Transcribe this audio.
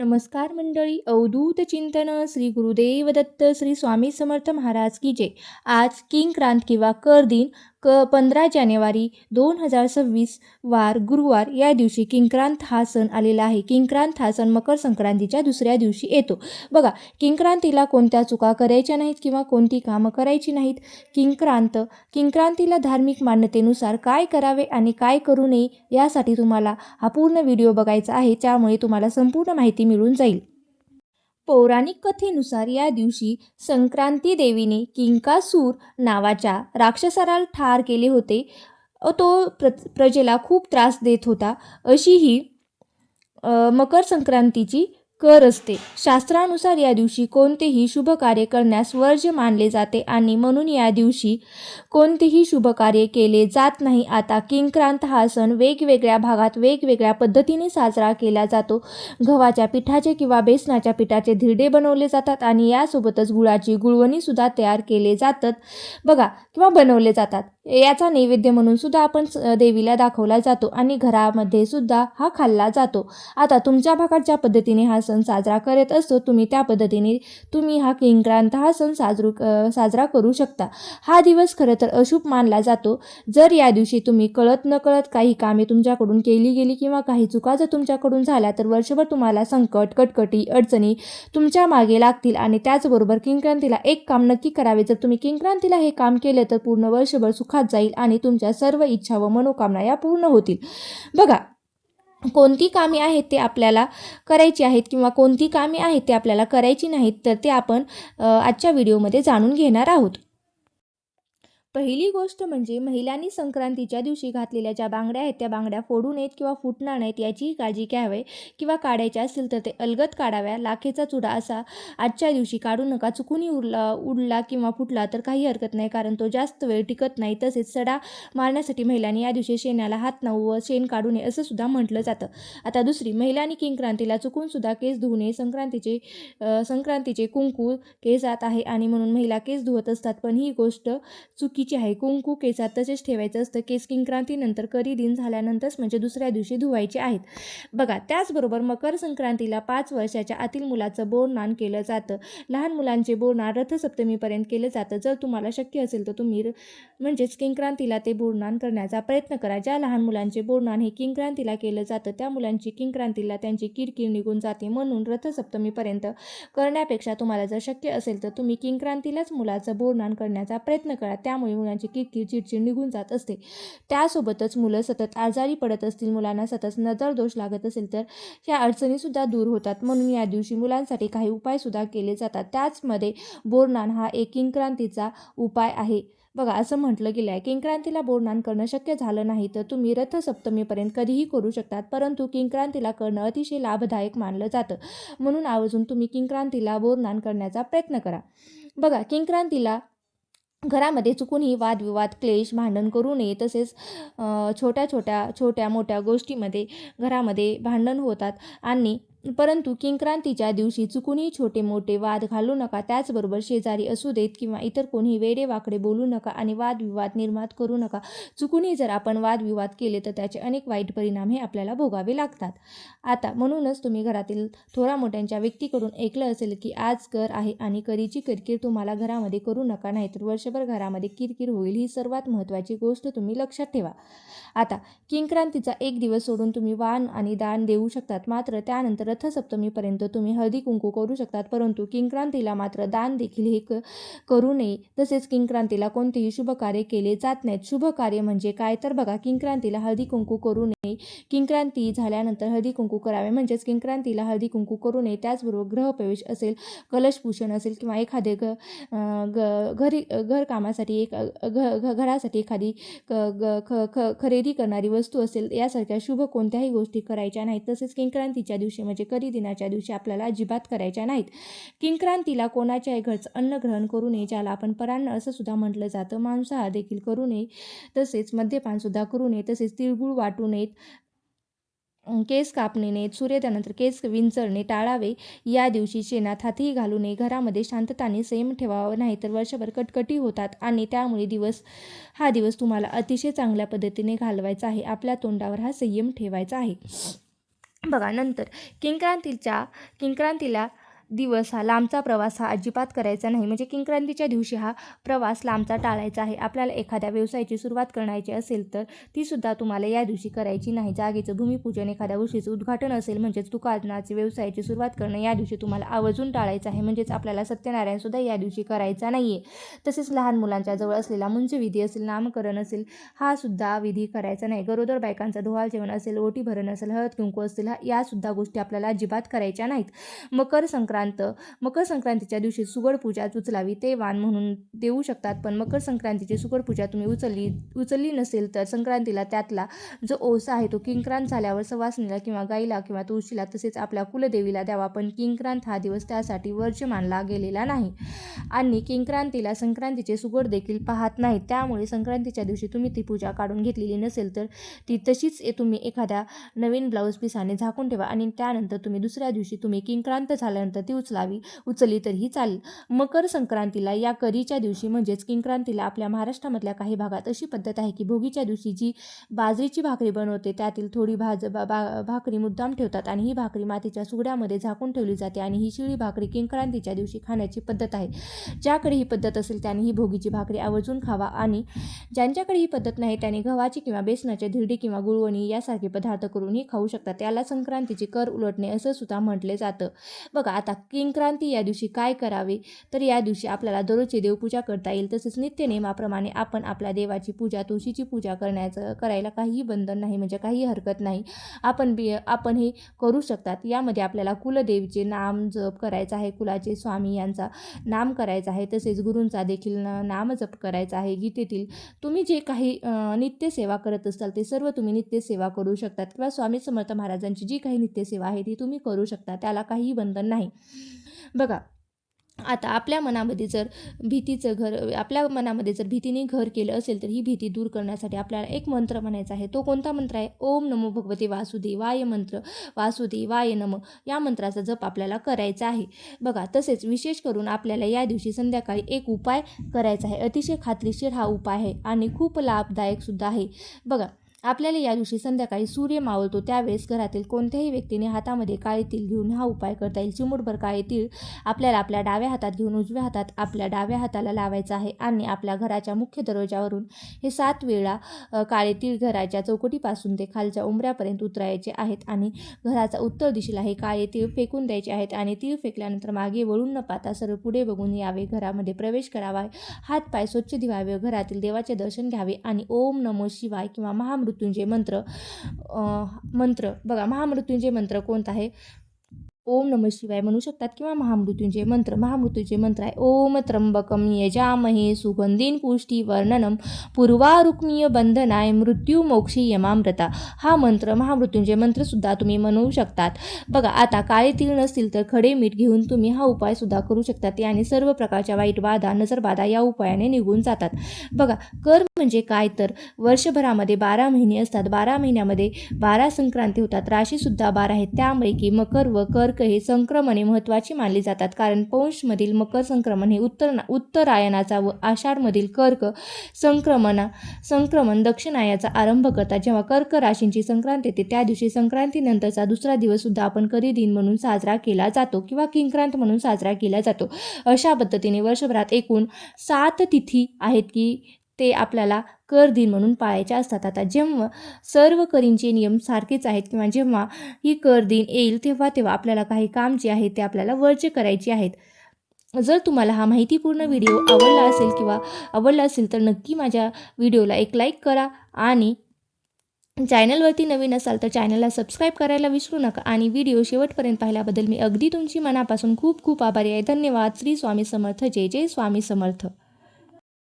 नमस्कार मंडळी. अवधूत चिंतन श्री गुरुदेव दत्त श्री स्वामी समर्थ महाराज की जय. आज किंक्रांत किंवा कर दिन 15 जानेवारी 2026 वार गुरुवार या दिवशी किंक्रांत हा सण आलेला आहे. किंक्रांत हा सण मकर संक्रांतीच्या दुसऱ्या दिवशी येतो. बघा, किंक्रांतीला कोणत्या चुका करायच्या नाहीत किंवा कोणती कामं करायची नाहीत. किंक्रांतीला धार्मिक मान्यतेनुसार काय करावे आणि काय करू नये यासाठी तुम्हाला हा पूर्ण व्हिडिओ बघायचा आहे. त्यामुळे तुम्हाला संपूर्ण माहिती मिळून जाईल. पौराणिक कथेनुसार या दिवशी संक्रांती देवीने किंकासूर नावाच्या राक्षसाला ठार केले होते. तो प्रजेला खूप त्रास देत होता. अशी ही मकर संक्रांतीची कर असते. शास्त्रानुसार या दिवशी कोणतेही शुभ कार्य करण्यास वर्ज्य मानले जाते आणि म्हणून या दिवशी कोणतेही शुभ कार्य केले जात नाही. आता किंक्रांत हा सण वेगवेगळ्या भागात वेगवेगळ्या पद्धतीने साजरा केला जातो. गव्हाच्या पिठाचे किंवा बेसनाच्या पिठाचे धिरडे बनवले जातात आणि यासोबतच गुळाची गुळवणी सुद्धा तयार केले जातात बघा किंवा बनवले जातात. याचा नैवेद्य म्हणून सुद्धा आपण देवीला दाखवला जातो आणि घरामध्ये सुद्धा हा खाल्ला जातो. आता तुमच्या भागात ज्या पद्धतीने हा सण साजरा करत असतो तुम्ही त्या पद्धतीने तुम्ही हा किंक्रांत हा सण साजरा करू शकता. हा दिवस खरं तर अशुभ मानला जातो. जर या दिवशी तुम्ही कळत नकळत काही कामे तुमच्याकडून केली गेली किंवा काही चुका जर तुमच्याकडून झाल्या तर वर्षभर तुम्हाला संकट, कटकटी, अडचणी तुमच्या मागे लागतील. आणि त्याचबरोबर किंक्रांतीला एक काम नक्की करावे. जर तुम्ही किंक्रांतीला हे काम केले तर पूर्ण वर्षभर सुखात जाईल आणि तुमच्या सर्व इच्छा व मनोकामना या पूर्ण होतील. बघा, कोणती कामे आहेत ते आपल्याला करायची आहेत किंवा कोणती कामे आहेत ते आपल्याला करायची नाहीत तर ते आपण आजच्या व्हिडिओमध्ये जाणून घेणार आहोत. पहिली गोष्ट म्हणजे महिलांनी संक्रांतीच्या दिवशी घातलेल्या ज्या बांगड्या आहेत त्या बांगड्या फोडू नयेत किंवा फुटणार नाहीत याचीही काळजी घ्यावी. किंवा काढायच्या असतील तर ते अलगद काढाव्या. लाखेचा चुडा असा आजच्या दिवशी काढू नका. चुकूनही उडला किंवा फुटला तर काही हरकत नाही, कारण तो जास्त वेळ टिकत नाही. तसेच सडा मारण्यासाठी महिलांनी या दिवशी शेणाला हात लावू व शेण काढू नये असं सुद्धा म्हटलं जातं. आता दुसरी, महिलांनी किंक्रांतीला चुकून सुद्धा केस धुवू नये. संक्रांतीचे कुंकू केसात आहे आणि म्हणून महिला केस धुवत असतात, पण ही गोष्ट चुकीची आहे. कुंकू केसात तसेच ठेवायचं असतं. केस किंक्रांतीनंतर करी दिन झाल्यानंतरच म्हणजे दुसऱ्या दिवशी धुवायचे आहेत बघा. त्याचबरोबर मकर संक्रांतीला 5 वर्षाच्या आतील मुलाचं बोरनान केलं जातं. लहान मुलांचे बोरनान रथसप्तमीपर्यंत केलं जातं. जर तुम्हाला शक्य असेल तर तुम्ही म्हणजेच किंक्रांतीला ते बोरनान करण्याचा प्रयत्न करा. ज्या लहान मुलांचे बोरनान हे किंक्रांतीला केलं जातं त्या मुलांची किंक्रांतीला त्यांची किरकिर निघून जाते. म्हणून रथसप्तमीपर्यंत करण्यापेक्षा तुम्हाला जर शक्य असेल तर तुम्ही किंक्रांतीलाच मुलाचं बोरनान करण्याचा प्रयत्न करा. त्यामुळे मुलांची किरकिर, चिडचिड निघून जात असते. त्यासोबतच मुलं सतत आजारी पडत असतील, मुलांना सतत नजर दोष लागत असेल तर ह्या अडचणीसुद्धा दूर होतात. म्हणून या दिवशी मुलांसाठी काही उपायसुद्धा केले जातात. त्याचमध्ये बोरनान हा एक किंक्रांतीचा उपाय आहे बघा. असं म्हटलं गेलं आहे किंक्रांतीला बोरनान करणं शक्य झालं नाही तर तुम्ही रथसप्तमीपर्यंत कधीही करू शकतात, परंतु किंक्रांतीला करणं अतिशय लाभदायक मानलं जातं. म्हणून आवर्जून तुम्ही किंक्रांतीला बोरनान करण्याचा प्रयत्न करा बघा. किंक्रांतीला घरामध्ये चुकूनही वादविवाद, क्लेश, भांडण करू नये. तसेच छोट्या मोठ्या गोष्टीमध्ये घरामध्ये भांडण होतात आणि परंतु किंक्रांतीच्या दिवशी चुकूनही छोटे मोठे वाद घालू नका. त्याचबरोबर शेजारी असू देत किंवा इतर कोणी वेडे वाकडे बोलू नका आणि वादविवाद निर्माण करू नका. चुकूनही जर आपण वादविवाद केले तर त्याचे अनेक वाईट परिणाम हे आपल्याला भोगावे लागतात. आता म्हणूनच तुम्ही घरातील थोड्या मोठ्यांच्या व्यक्तीकडून ऐकलं असेल की आज कर आहे आणि करीची किरकिर तुम्हाला घरामध्ये करू नका, नाहीतर वर्षभर घरामध्ये किरकिर होईल. ही सर्वात महत्त्वाची गोष्ट तुम्ही लक्षात ठेवा. आता किंक्रांतीचा एक दिवस सोडून तुम्ही वाण आणि दान देऊ शकतात. मात्र त्यानंतर रथसप्तमीपर्यंत तुम्ही हळदी कुंकू करू शकतात, परंतु किंक्रांतीला मात्र दान देखील हे करू नये. तसेच किंक्रांतीला कोणतेही शुभ कार्य केले जात नाहीत. शुभ कार्य म्हणजे काय तर बघा, किंक्रांतीला हळदी कुंकू करू नये. किंक्रांती झाल्यानंतर हळदी कुंकू करावे, म्हणजेच किंक्रांतीला हळदी कुंकू करू नये. त्याचबरोबर गृहप्रवेश असेल, कलशपूषण असेल किंवा एखादे घर कामासाठी घरासाठी एखादी खरेदी करणारी वस्तू असेल, यासारख्या शुभ कोणत्याही गोष्टी करायच्या नाहीत. तसेच किंक्रांतीच्या दिवशी म्हणजे करी दिनाच्या दिवशी आपल्याला अजिबात करायच्या नाहीत. किंक्रांतीला कोणाच्याही घरचं अन्न ग्रहण करू नये, ज्याला आपण परान्न असं सुद्धा म्हटलं जातं. मांसाहार देखील करू नये. तसेच मद्यपान सुद्धा करू नये. तसेच तिळगुळ वाटू नयेत. केस कापणे नाहीत. सूर्योदयानंतर केस विंचरणे टाळावे. या दिवशी शेणात हातही घालू नये. घरामध्ये शांतताने संयम ठेवावा, नाही तर वर्षभर कटकटी होतात आणि त्यामुळे हा दिवस तुम्हाला अतिशय चांगल्या पद्धतीने घालवायचा आहे. आपल्या तोंडावर हा संयम ठेवायचा आहे. बघा नंतर किंक्रांतीला दिवस हा लांबचा प्रवास हा अजिबात करायचा नाही. म्हणजे किंक्रांतीच्या दिवशी हा प्रवास लांबचा टाळायचा आहे. आपल्याला एखाद्या व्यवसायाची सुरुवात करायची असेल तर तीसुद्धा तुम्हाला या दिवशी करायची नाही. जागेचं भूमिपूजन, एखाद्या गोष्टीचं उद्घाटन असेल म्हणजेच दुकानाची व्यवसायाची सुरुवात करणं या दिवशी तुम्हाला आवर्जून टाळायचं आहे. म्हणजेच आपल्याला सत्यनारायणसुद्धा या दिवशी करायचा नाही आहे. तसेच लहान मुलांच्या जवळ असलेला मुंजविधी असेल, नामकरण असेल, हा सुद्धा विधी करायचा नाही. गरोदर बायकांचा डोहाळ जेवण असेल, ओटी भरण असेल, हळद कुंकू असेल, यासुद्धा गोष्टी आपल्याला अजिबात करायच्या नाहीत. मकर संक्रांतीच्या दिवशी सुगड पूजा उचलावी ते वाण म्हणून देऊ शकतात. पण मकर संक्रांतीची सुगड पूजा तुम्ही उचलली नसेल तर संक्रांतीला त्यातला जो ओसा आहे तो किंक्रांत झाल्यावर सवासणीला किंवा गाईला किंवा तुळशीला तसेच आपल्या कुलदेवीला द्यावा. पण किंक्रांत हा दिवस त्यासाठी वर्ज्य मानला गेलेला नाही आणि किंक्रांतीला संक्रांतीचे सुगड देखील पाहत नाहीत. त्यामुळे संक्रांतीच्या दिवशी तुम्ही ती पूजा काढून घेतलेली नसेल तर ती तशीच तुम्ही एखाद्या नवीन ब्लाऊज पिसाने झाकून ठेवा आणि त्यानंतर तुम्ही दुसऱ्या दिवशी तुम्ही किंक्रांत झाल्यानंतर ती उचलली तरीही चालेल. मकर संक्रांतीला या करीच्या दिवशी म्हणजेच किंक्रांतीला आपल्या महाराष्ट्रामधल्या काही भागात अशी पद्धत आहे की भोगीच्या दिवशी जी बाजरीची भाकरी बनवते त्यातील थोडी भाकरी मुद्दाम ठेवतात आणि ही भाकरी मातीच्या सुगड्यामध्ये झाकून ठेवली जाते आणि ही शिळी भाकरी किंक्रांतीच्या दिवशी खाण्याची पद्धत आहे. ज्याकडे ही पद्धत असेल त्याने ही भोगीची भाकरी आवर्जून खावा आणि ज्यांच्याकडे ही पद्धत नाही त्याने गव्हाची किंवा बेसनाची धिरडी किंवा गुळवणी यासारखे पदार्थ करूनही खाऊ शकतात. त्याला संक्रांतीचे कर उलटणे असं सुद्धा म्हटले जातं. बघा आता किंक्रांती या दिवशी काय करावे तर या दिवशी आपल्याला दररोजची देवपूजा करता येईल. तसेच नित्यनेमाप्रमाणे आपण आपल्या देवाची पूजा, तुळशीची पूजा करायला काहीही बंधन नाही, म्हणजे काही हरकत नाही. आपण हे करू शकतात. यामध्ये आपल्याला कुलदेवीचे नाम जप करायचा आहे, कुलाचे स्वामी यांचा नाम करायचा आहे, तसेच गुरूंचा देखील नाम जप करायचा आहे. गीतेतील तुम्ही जे काही नित्यसेवा करत असाल ते सर्व तुम्ही नित्यसेवा करू शकतात किंवा स्वामी समर्थ महाराजांची जी काही नित्यसेवा आहे ती तुम्ही करू शकता. त्याला काहीही बंधन नाही. बघा आता आपल्या मनामध्ये जर भीतीने घर केलं असेल तर ही भीती दूर करण्यासाठी आपल्याला एक मंत्र म्हणायचा आहे. तो कोणता मंत्र आहे? ओम नमो भगवते वासुदेवाय मंत्र, वासुदेवाय नमः या मंत्राचा जप आपल्याला करायचा आहे. बघा तसेच विशेष करून आपल्याला या दिवशी संध्याकाळी एक उपाय करायचा आहे. अतिशय खात्रीशीर हा उपाय आहे आणि खूप लाभदायक सुद्धा आहे. बघा आपल्याला या दिवशी संध्याकाळी सूर्य मावळतो त्यावेळेस घरातील कोणत्याही व्यक्तीने हातामध्ये काळे तीळ घेऊन हा उपाय करता येईल. चिमूटभर काळे तीळ आपल्याला आपल्या डाव्या हातात घेऊन उजव्या हातात आपल्या डाव्या हाताला लावायचा आहे आणि आपल्या घराच्या मुख्य दरवाजावरून हे 7 वेळा काळे तीळ घराच्या चौकटीपासून ते खालच्या उंबऱ्यापर्यंत उतरायचे आहेत आणि घराचा उत्तर दिशेला हे काळे तीळ फेकून द्यायचे आहेत आणि तीळ फेकल्यानंतर मागे वळून न पाहता सर्व पुढे बघून यावे, घरामध्ये प्रवेश करावा, हात पाय स्वच्छ धुवावे, घरातील देवाचे दर्शन घ्यावे आणि ओम नमो शिवाय किंवा महामृत्युंजय मंत्र बघा महामृत्युंजय मंत्र कोणता आहे? ओम नमः शिवाय म्हणू शकतात किंवा महामृत्युंजय मंत्र आहे ओम त्र्यंबकम यजामहे सुगंधीन पुष्टिवर्धनम पूर्वारुक्मीय बंधनाय मृत्यू मोक्षी यमामृता हा मंत्र महामृत्युंजय मंत्र सुद्धा तुम्ही म्हणू शकतात. बघा आता काळे तीळ नसतील तर खडे मीठ घेऊन तुम्ही हा उपाय सुद्धा करू शकतात. याने सर्व प्रकारच्या वाईट बाधा, नजरबाधा या उपायाने निघून जातात. बघा कर म्हणजे काय तर वर्षभरामध्ये 12 महिने असतात. 12 महिन्यामध्ये 12 संक्रांती होतात. राशीसुद्धा 12 आहेत. त्यापैकी मकर व कर्क हे संक्रमणे महत्त्वाची मानली जातात. कारण पौषमधील मकर संक्रमण हे उत्तरायणाचा व आषाढमधील कर्क संक्रमण दक्षिणायाचा आरंभ करतात. जेव्हा कर्क राशींची संक्रांत येते त्या दिवशी संक्रांतीनंतरचा दुसरा दिवस सुद्धा आपण करी दिन म्हणून साजरा केला जातो किंवा किंक्रांत म्हणून साजरा केला जातो. अशा पद्धतीने वर्षभरात एकूण 7 तिथी आहेत की ते आपल्याला कर दिन म्हणून पाळायचे असतात. आता जेव्हा सर्व करींचे नियम सारखेच आहेत किंवा जेव्हा ही कर दिन येईल तेव्हा आपल्याला काही काम जे आहे ते आपल्याला वर्ज्य करायचे आहेत. जर तुम्हाला हा माहितीपूर्ण व्हिडिओ आवडला असेल तर नक्की माझ्या व्हिडिओला एक लाईक करा आणि चॅनलवरती नवीन असाल तर चॅनलला सबस्क्राईब करायला विसरू नका आणि व्हिडिओ शेवटपर्यंत पाहिल्याबद्दल मी अगदी तुमची मनापासून खूप खूप आभारी आहे. धन्यवाद. श्री स्वामी समर्थ. जय जय स्वामी समर्थ.